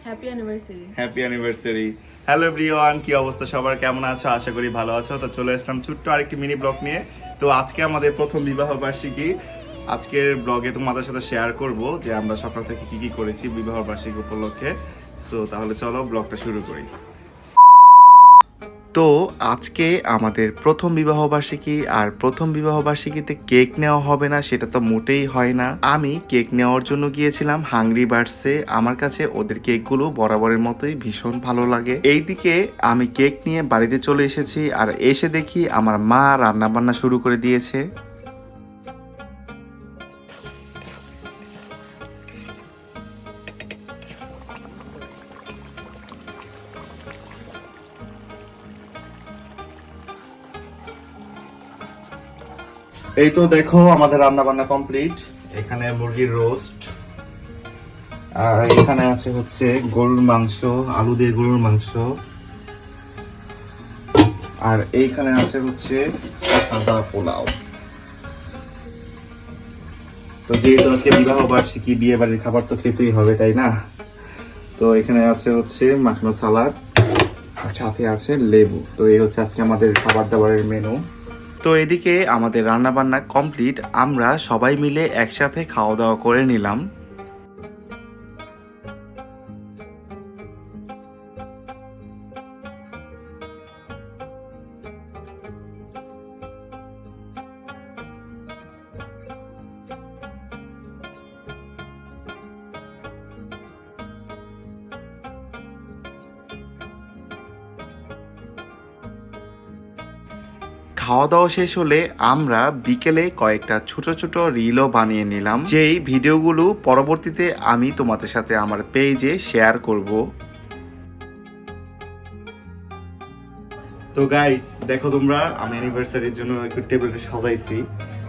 Happy anniversary. Happy anniversary. Hello everyone, কি অবস্থা সবার, কেমন আছো? আশা করি ভালো আছো। তো চলে আসলাম ছোট্ট আরেকটি মিনি ব্লগ নিয়ে। তো আজকে আমাদের প্রথম বিবাহ বার্ষিকী। আজকের ব্লগে তোমাদের সাথে শেয়ার করব যে আমরা সকাল থেকে কি কি করেছি বিবাহ বার্ষিকী উপলক্ষে। সো তাহলে চলো ব্লগটা শুরু করি। তো আজকে আমাদের প্রথম বিবাহবার্ষিকী, আর প্রথম বিবাহবার্ষিকীতে কেক নেওয়া হবে না সেটা তো মোটেই হয় না। আমি কেক নেওয়ার জন্য গিয়েছিলাম হাংরি বার্ডসে। আমার কাছে ওদের কেকগুলো বরাবরের মতোই ভীষণ ভালো লাগে। এইদিকে আমি কেক নিয়ে বাড়িতে চলে এসেছি, আর এসে দেখি আমার মা রান্না বান্না শুরু করে দিয়েছে। এই তো দেখো আমাদের রান্না বান্না কমপ্লিট। এখানে মুরগির রোস্ট, আর এখানে আছে হচ্ছে গরুর মাংস, আলু দিয়ে গরুর মাংস, আর এইখানে আছে হচ্ছে সাদা পোলাও। তো যেহেতু আজকে বিবাহ বার্ষিকী, বিয়ে বাড়ির খাবার তো খেতেই হবে, তাই না? তো এখানে আছে হচ্ছে মাখনো সালাড, আর সাথে আছে লেবু। তো এই হচ্ছে আজকে আমাদের খাবার দাবারের মেনু। তো এদিকে আমাদের রান্না বান্না কমপ্লিট, আমরা সবাই মিলে একসাথে খাওয়া দাওয়া করে নিলাম। খাওয়া দাওয়া শেষ হলে আমরা বিকেলে কয়েকটা ছোট ছোট রিলও বানিয়ে নিলাম, যেই ভিডিওগুলো পরবর্তীতে আমি তোমাদের সাথে আমার পেজে শেয়ার করব। তো গাইস দেখো তোমরা, আমি অ্যানিভার্সারির জন্য একটু টেবিলটা সাজাইছি।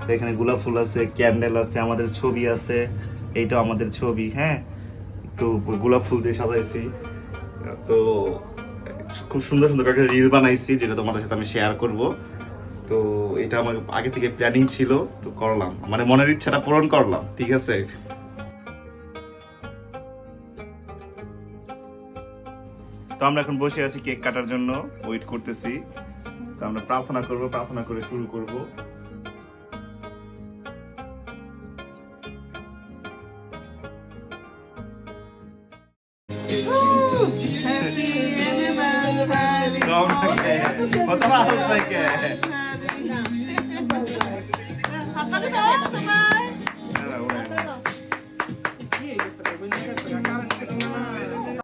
তো এখানে গোলাপ ফুল আছে, ক্যান্ডেল আছে, আমাদের ছবি আছে। এইটা আমাদের ছবি, হ্যাঁ, একটু গোলাপ ফুল দিয়ে সাজাইছি। তো খুব সুন্দর সুন্দর একটা রিল বানাইছি, যেটা তোমাদের সাথে আমি শেয়ার করব। তো এটা আমার আগে থেকে প্ল্যানিং ছিল, তো করলাম, মানে মনের ইচ্ছাটা পূরণ করলাম, ঠিক আছে। তো আমরা এখন বসে আছি কেক কাটার জন্য, ওয়েট করতেছি। তো আমরা প্রার্থনা করব, প্রার্থনা করে শুরু করব। Happy anniversary. কম থাকে কতটা আওয়াজ থাকে। হাততালি দাও সবাই।